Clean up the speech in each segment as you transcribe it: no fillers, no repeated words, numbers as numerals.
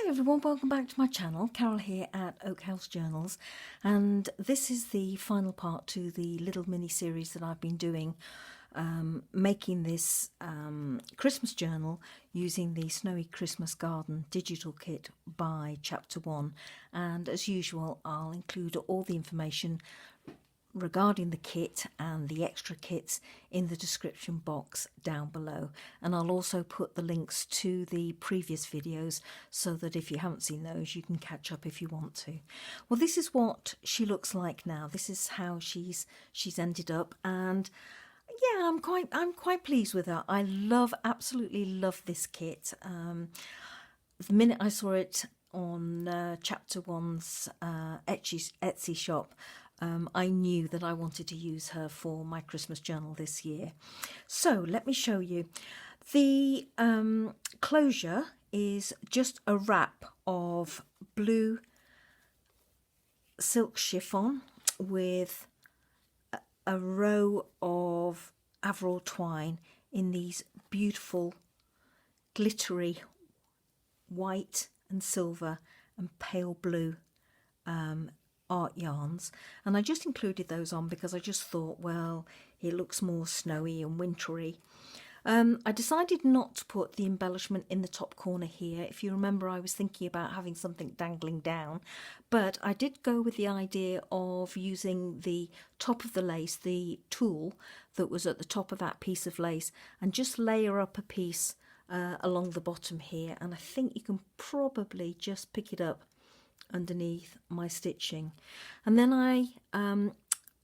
Hi everyone, welcome back to my channel. Carol here at Oak House Journals, and this is the final part to the little mini series that I've been doing, making this Christmas journal using the Snowy Christmas Garden digital kit by Chapter 1. And as usual, I'll include all the information regarding the kit and the extra kits in the description box down below, and I'll also put the links to the previous videos so that if you haven't seen those you can catch up if you want to. Well, this is what she looks like now. This is how she's ended up, and yeah, I'm quite pleased with her. I absolutely love this kit. The minute I saw it on Chapter 1's Etsy shop, I knew that I wanted to use her for my Christmas journal this year. So let me show you. The closure is just a wrap of blue silk chiffon with a row of Avril twine in these beautiful glittery white and silver and pale blue art yarns, and I just included those on because I just thought, well, it looks more snowy and wintry. I decided not to put the embellishment in the top corner here. If you remember, I was thinking about having something dangling down, but I did go with the idea of using the top of the lace, the tulle that was at the top of that piece of lace, and just layer up a piece along the bottom here, and I think you can probably just pick it up underneath my stitching. And then I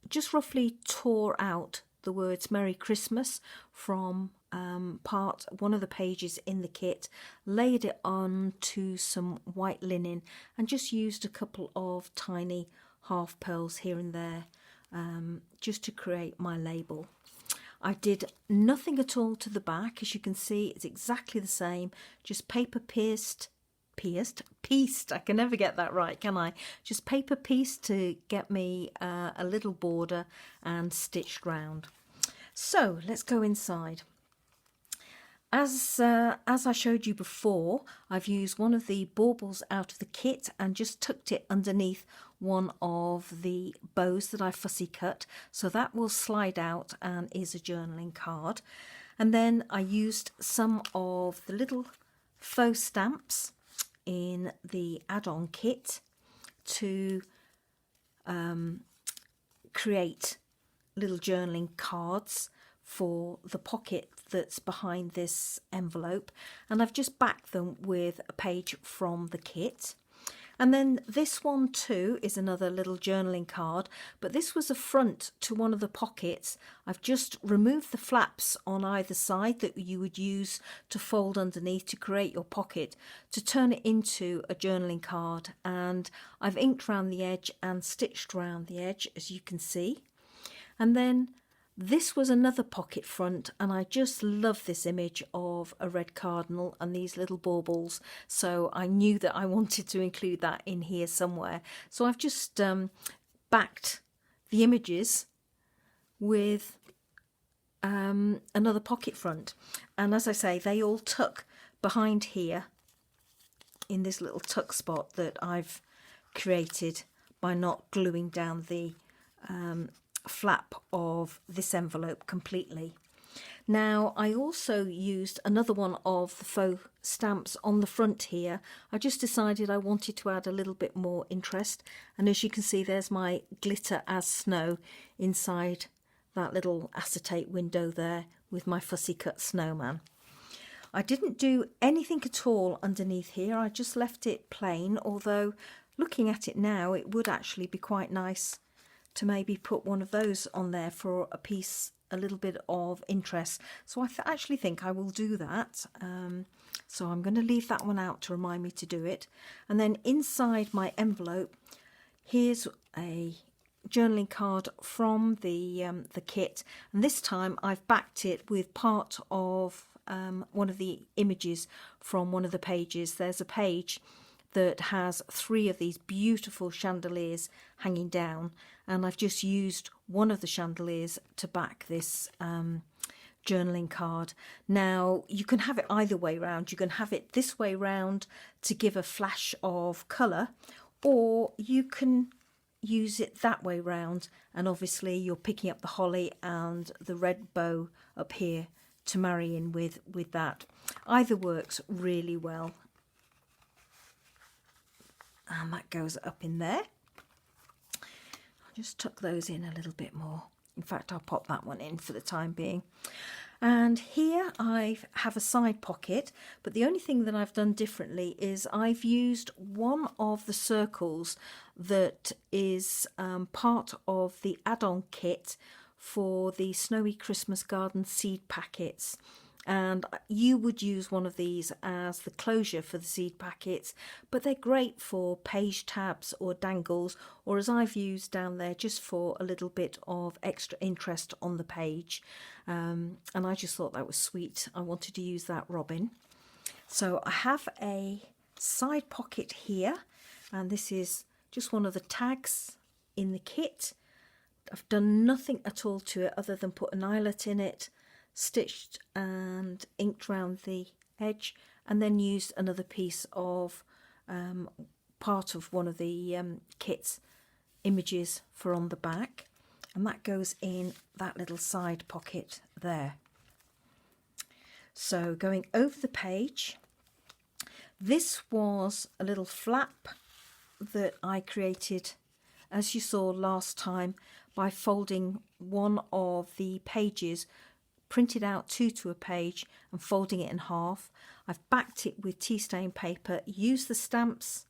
just roughly tore out the words Merry Christmas from one of the pages in the kit, laid it onto some white linen, and just used a couple of tiny half pearls here and there just to create my label. I did nothing at all to the back. As you can see, it's exactly the same, just paper pieced, I can never get that right, can I? Just paper pieced to get me a little border and stitched round. So let's go inside. As I showed you before, I've used one of the baubles out of the kit and just tucked it underneath one of the bows that I fussy cut, so that will slide out and is a journaling card. And then I used some of the little faux stamps in the add-on kit to create little journaling cards for the pocket that's behind this envelope, and I've just backed them with a page from the kit. And then this one too is another little journaling card, but this was a front to one of the pockets. I've just removed the flaps on either side that you would use to fold underneath to create your pocket, to turn it into a journaling card, and I've inked around the edge and stitched around the edge, as you can see. And then this was another pocket front, and I just love this image of a red cardinal and these little baubles, so I knew that I wanted to include that in here somewhere. So I've just backed the images with another pocket front, and as I say, they all tuck behind here in this little tuck spot that I've created by not gluing down the flap of this envelope completely. Now, I also used another one of the faux stamps on the front here. I just decided I wanted to add a little bit more interest, and as you can see, there's my glitter as snow inside that little acetate window there with my fussy cut snowman. I didn't do anything at all underneath here. I just left it plain, although looking at it now, it would actually be quite nice to maybe put one of those on there for a piece, a little bit of interest. So I actually think I will do that. So I'm going to leave that one out to remind me to do it. And then inside my envelope, here's a journaling card from the kit, and this time I've backed it with part of one of the images from one of the pages. There's a page that has 3 of these beautiful chandeliers hanging down, and I've just used one of the chandeliers to back this journaling card. Now you can have it either way round. You can have it this way round to give a flash of colour, or you can use it that way round, and obviously you're picking up the holly and the red bow up here to marry in with that. Either works really well. And that goes up in there. I'll just tuck those in a little bit more. In fact, I'll pop that one in for the time being. And here I have a side pocket, but the only thing that I've done differently is I've used one of the circles that is part of the add-on kit for the Snowy Christmas Garden seed packets. And you would use one of these as the closure for the seed packets, but they're great for page tabs or dangles, or as I've used down there, just for a little bit of extra interest on the page. And I just thought that was sweet. I wanted to use that robin. So I have a side pocket here, and this is just one of the tags in the kit. I've done nothing at all to it other than put an eyelet in it, stitched and inked round the edge, and then used another piece of part of one of the kit's images for on the back, and that goes in that little side pocket there. So going over the page, this was a little flap that I created, as you saw last time, by folding one of the pages, printed out two to a page and folding it in half. I've backed it with tea stain paper, used the stamps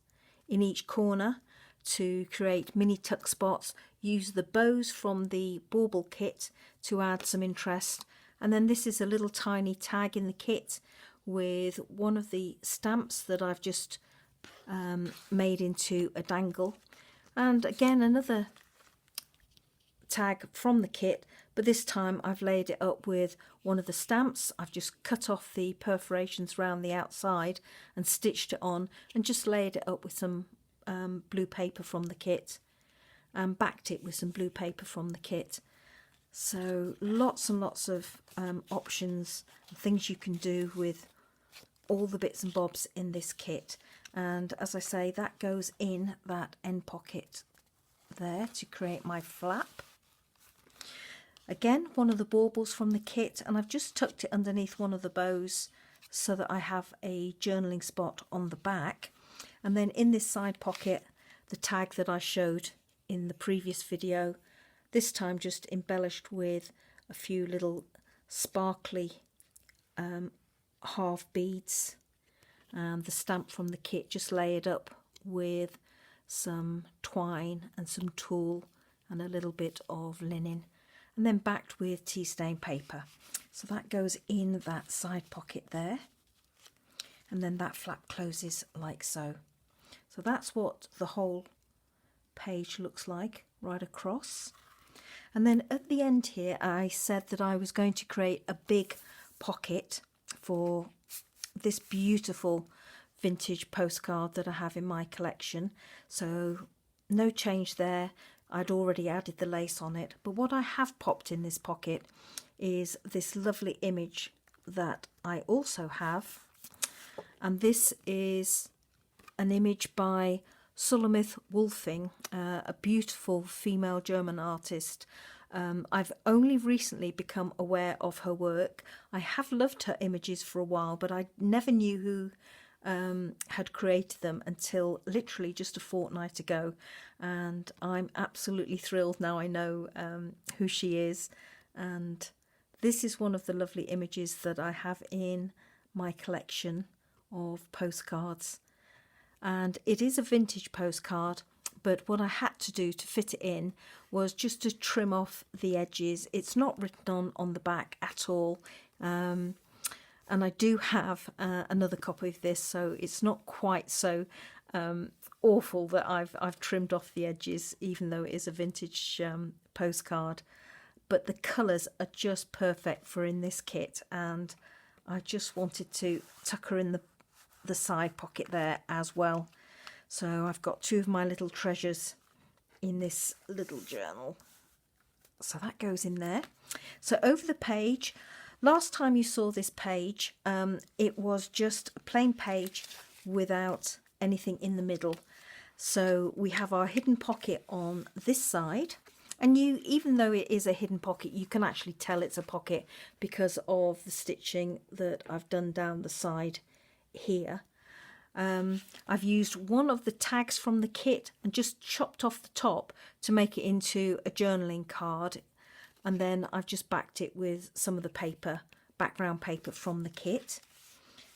in each corner to create mini tuck spots, used the bows from the bauble kit to add some interest, and then this is a little tiny tag in the kit with one of the stamps that I've just made into a dangle, and again another tag from the kit, but this time I've laid it up with one of the stamps. I've just cut off the perforations round the outside and stitched it on, and just laid it up with some blue paper from the kit, and backed it with some blue paper from the kit. So lots and lots of options and things you can do with all the bits and bobs in this kit. And as I say, that goes in that end pocket there to create my flap. Again, one of the baubles from the kit, and I've just tucked it underneath one of the bows so that I have a journaling spot on the back. And then in this side pocket, the tag that I showed in the previous video, this time just embellished with a few little sparkly half beads, and the stamp from the kit just layered up with some twine and some tulle and a little bit of linen, and then backed with tea stain paper. So that goes in that side pocket there, and then that flap closes like so. So that's what the whole page looks like right across. And then at the end here, I said that I was going to create a big pocket for this beautiful vintage postcard that I have in my collection. So no change there. I'd already added the lace on it, but what I have popped in this pocket is this lovely image that I also have, and this is an image by Sulamith Wolfing, a beautiful female German artist. I've only recently become aware of her work. I have loved her images for a while, but I never knew who had created them until literally just a fortnight ago, and I'm absolutely thrilled now I know who she is. And this is one of the lovely images that I have in my collection of postcards, and it is a vintage postcard, but what I had to do to fit it in was just to trim off the edges. It's not written on the back at all, and I do have another copy of this, so it's not quite so awful that I've trimmed off the edges, even though it is a vintage postcard. But the colours are just perfect for in this kit, and I just wanted to tuck her in the side pocket there as well. So I've got two of my little treasures in this little journal. So that goes in there. So over the page, Last time you saw this page, it was just a plain page without anything in the middle. So we have our hidden pocket on this side, and even though it is a hidden pocket, you can actually tell it's a pocket because of the stitching that I've done down the side here. I've used one of the tags from the kit and just chopped off the top to make it into a journaling card, and then I've just backed it with some of the paper, background paper from the kit,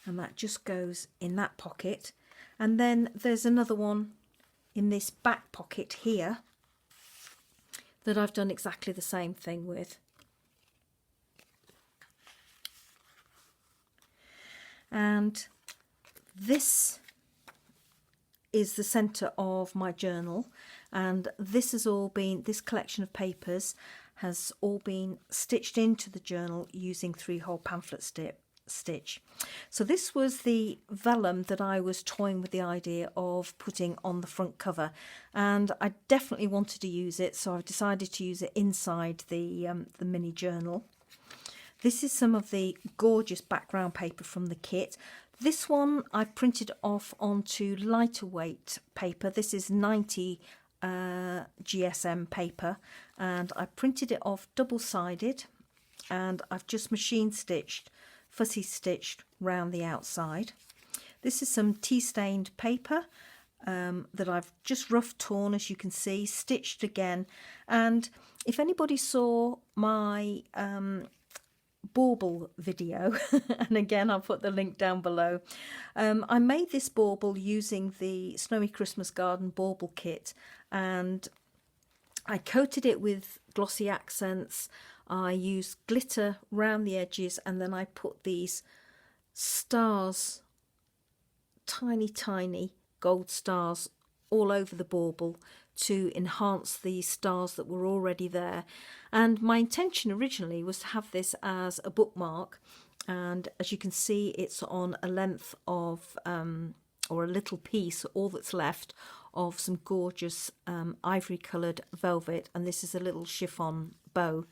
and that just goes in that pocket. And then there's another one in this back pocket here that I've done exactly the same thing with. And this is the centre of my journal, and this collection of papers has all been stitched into the journal using 3-hole pamphlet stitch. So this was the vellum that I was toying with the idea of putting on the front cover, and I definitely wanted to use it, so I've decided to use it inside the mini journal. This is some of the gorgeous background paper from the kit. This one I've printed off onto lighter weight paper. This is 90 GSM paper, and I printed it off double-sided, and I've just machine stitched, fussy stitched round the outside. This is some tea stained paper that I've just rough torn, as you can see, stitched again. And if anybody saw my bauble video, and again I'll put the link down below, I made this bauble using the Snowy Christmas Garden bauble kit, and I coated it with glossy accents. I used glitter round the edges, and then I put these stars, tiny gold stars, all over the bauble to enhance the stars that were already there. And my intention originally was to have this as a bookmark, and as you can see, it's on a length of or a little piece, all that's left of some gorgeous ivory coloured velvet, and this is a little chiffon bow.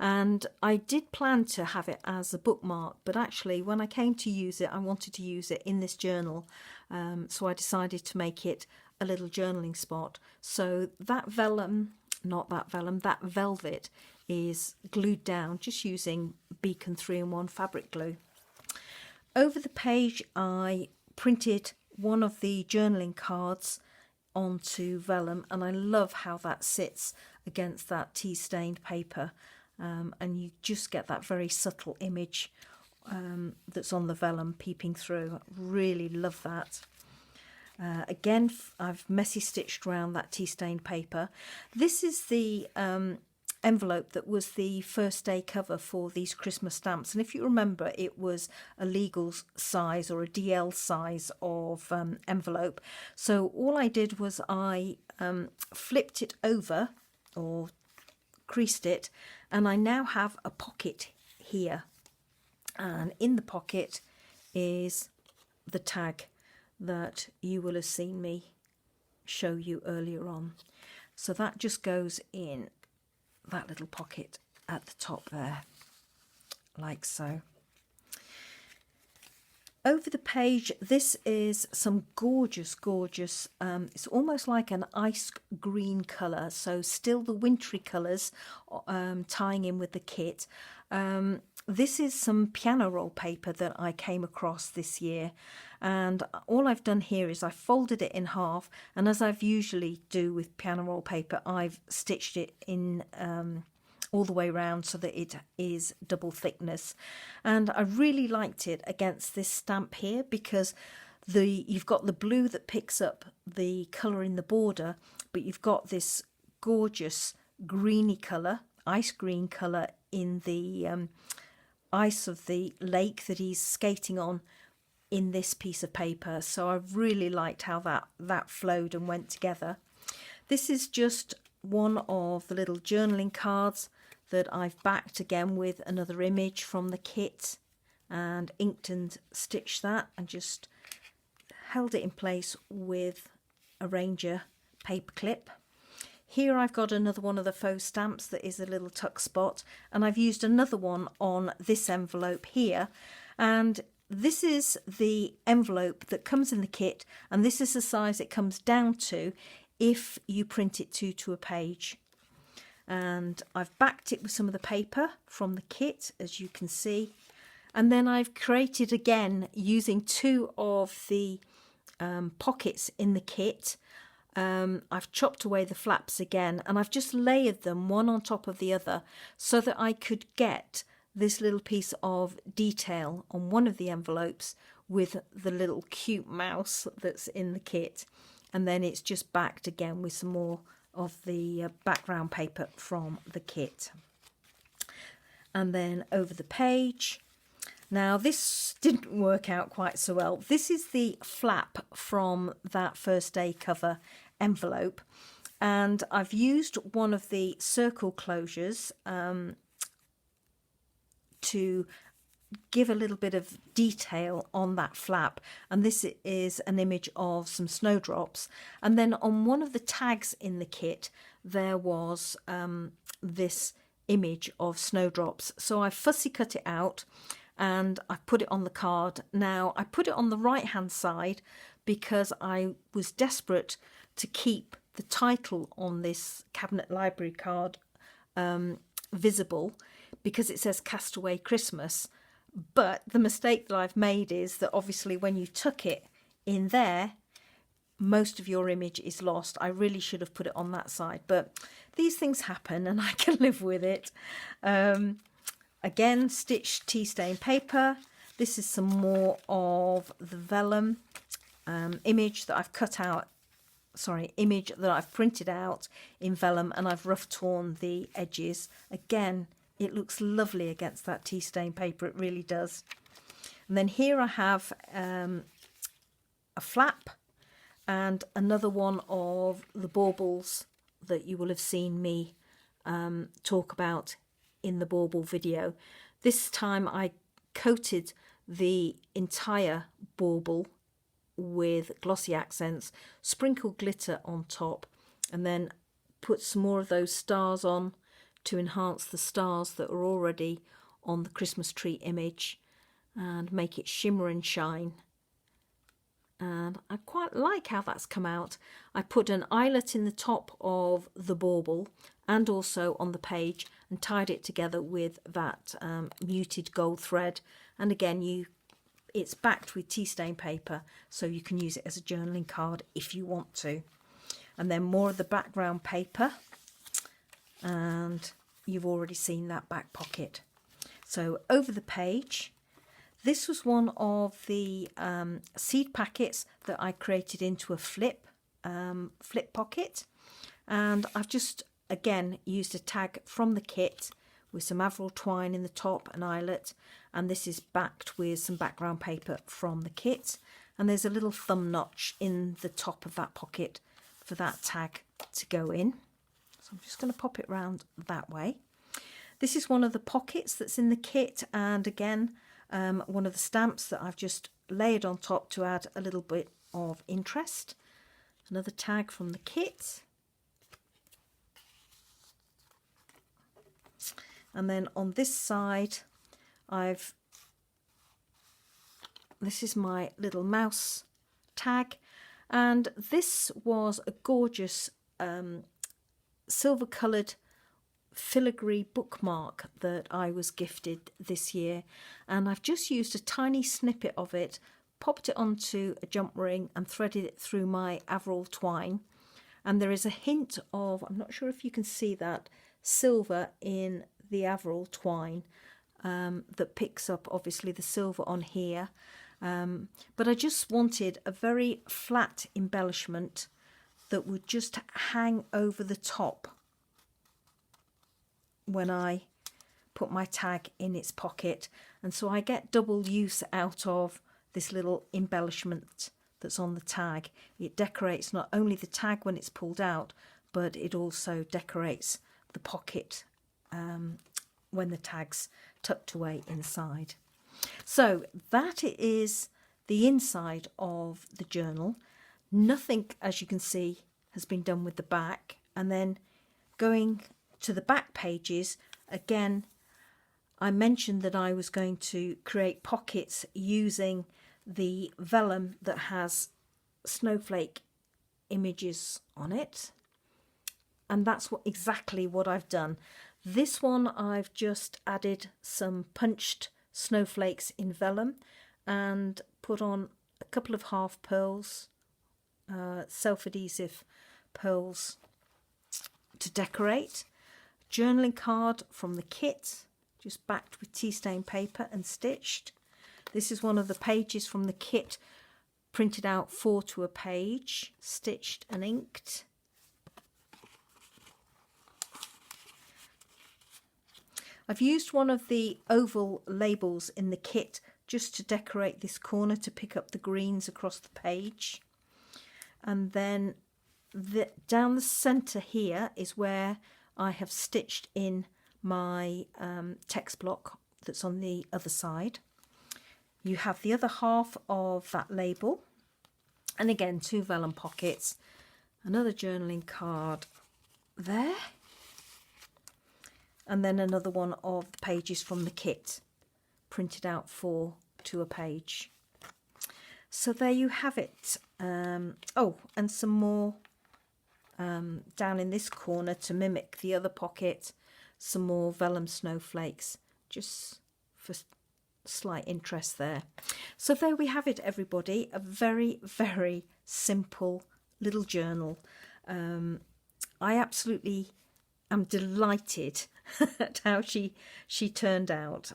And I did plan to have it as a bookmark, but actually when I came to use it, I wanted to use it in this journal, so I decided to make it a little journaling spot. So that that velvet is glued down just using Beacon 3-in-1 fabric glue. Over the page I printed one of the journaling cards onto vellum, and I love how that sits against that tea stained paper, and you just get that very subtle image that's on the vellum peeping through. Really love that. Again, I've messy stitched around that tea stained paper. This is the envelope that was the first day cover for these Christmas stamps, and if you remember, it was a legal size or a DL size of envelope. So all I did was I flipped it over or creased it, and I now have a pocket here, and in the pocket is the tag that you will have seen me show you earlier on. So that just goes in that little pocket at the top there, like so. Over the page, this is some gorgeous it's almost like an ice green colour, so still the wintry colours tying in with the kit. This is some piano roll paper that I came across this year, and all I've done here is I folded it in half, and as I've usually do with piano roll paper, I've stitched it in all the way around so that it is double thickness. And I really liked it against this stamp here because you've got the blue that picks up the colour in the border, but you've got this gorgeous greeny colour, ice green colour in the ice of the lake that he's skating on in this piece of paper. So I really liked how that flowed and went together. This is just one of the little journaling cards that I've backed again with another image from the kit, and inked and stitched that and just held it in place with a Ranger paper clip. Here I've got another one of the faux stamps that is a little tuck spot, and I've used another one on this envelope here, and this is the envelope that comes in the kit, and this is the size it comes down to if you print it to a page. And I've backed it with some of the paper from the kit, as you can see, and then I've created again using two of the pockets in the kit. I've chopped away the flaps again, and I've just layered them one on top of the other so that I could get this little piece of detail on one of the envelopes with the little cute mouse that's in the kit, and then it's just backed again with some more of the background paper from the kit. And then over the page, now this didn't work out quite so well. This is the flap from that first day cover envelope, and I've used one of the circle closures to give a little bit of detail on that flap, and this is an image of some snowdrops. And then on one of the tags in the kit there was this image of snowdrops, so I fussy cut it out and I put it on the card. Now I put it on the right hand side because I was desperate to keep the title on this cabinet library card visible, because it says Castaway Christmas. But the mistake that I've made is that obviously when you tuck it in there, most of your image is lost. I really should have put it on that side, but these things happen and I can live with it. Again, stitched tea stain paper. This is some more of the vellum image that I've cut out. Image that I've printed out in vellum, and I've rough torn the edges. Again, it looks lovely against that tea stain paper, it really does. And then here I have a flap and another one of the baubles that you will have seen me talk about in the bauble video. This time I coated the entire bauble with glossy accents, sprinkled glitter on top, and then put some more of those stars on to enhance the stars that are already on the Christmas tree image and make it shimmer and shine. And I quite like how that's come out. I put an eyelet in the top of the bauble and also on the page and tied it together with that muted gold thread. And again, it's backed with tea stain paper, so you can use it as a journaling card if you want to. And then more of the background paper, and you've already seen that back pocket. So over the page, this was one of the seed packets that I created into a flip pocket, and I've just again used a tag from the kit with some Avril twine in the top, an eyelet, and this is backed with some background paper from the kit, and there's a little thumb notch in the top of that pocket for that tag to go in. So I'm just going to pop it round that way. This is one of the pockets that's in the kit, and again one of the stamps that I've just layered on top to add a little bit of interest. Another tag from the kit. And then on this side, this is my little mouse tag, and this was a gorgeous silver coloured filigree bookmark that I was gifted this year, and I've just used a tiny snippet of it, popped it onto a jump ring and threaded it through my Avril twine, and there is a hint of, I'm not sure if you can see that, silver in the Avril twine that picks up obviously the silver on here, but I just wanted a very flat embellishment that would just hang over the top when I put my tag in its pocket, and so I get double use out of this little embellishment that's on the tag. It decorates not only the tag when it's pulled out, but it also decorates the pocket when the tag's tucked away inside. So that is the inside of the journal. Nothing, as you can see, has been done with the back. And then going to the back pages, again, I mentioned that I was going to create pockets using the vellum that has snowflake images on it. And that's exactly what I've done. This one I've just added some punched snowflakes in vellum and put on a couple of half pearls, self-adhesive pearls to decorate. Journaling card from the kit, just backed with tea stain paper and stitched. This is one of the pages from the kit, printed out 4 to a page, stitched and inked. I've used one of the oval labels in the kit just to decorate this corner, to pick up the greens across the page. And then down the centre here is where I have stitched in my text block that's on the other side. You have the other half of that label, and again 2 vellum pockets, another journaling card there, and then another one of the pages from the kit, printed out 4 to a page. So there you have it. Oh, and some more down in this corner to mimic the other pocket, some more vellum snowflakes, just for slight interest there. So there we have it, everybody. A very, very simple little journal. I absolutely am delighted at how she turned out.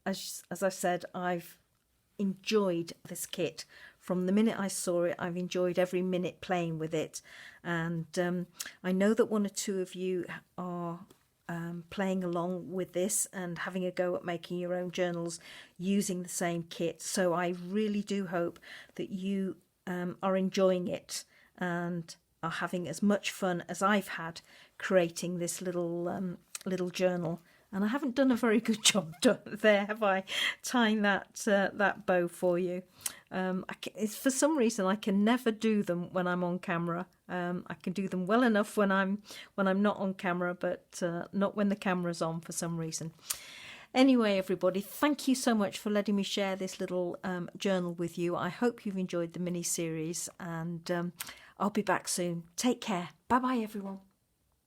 As I said, I've enjoyed this kit from the minute I saw it. I've enjoyed every minute playing with it, and I know that 1 or 2 of you are playing along with this and having a go at making your own journals using the same kit. So I really do hope that you are enjoying it and are having as much fun as I've had creating this little journal. And I haven't done a very good job there, have I, tying that bow for you. For some reason I can never do them when I'm on camera. I can do them well enough when I'm not on camera, but not when the camera's on for some reason. Anyway, everybody, thank you so much for letting me share this little journal with you. I hope you've enjoyed the mini series, and I'll be back soon. Take care. Bye bye, everyone.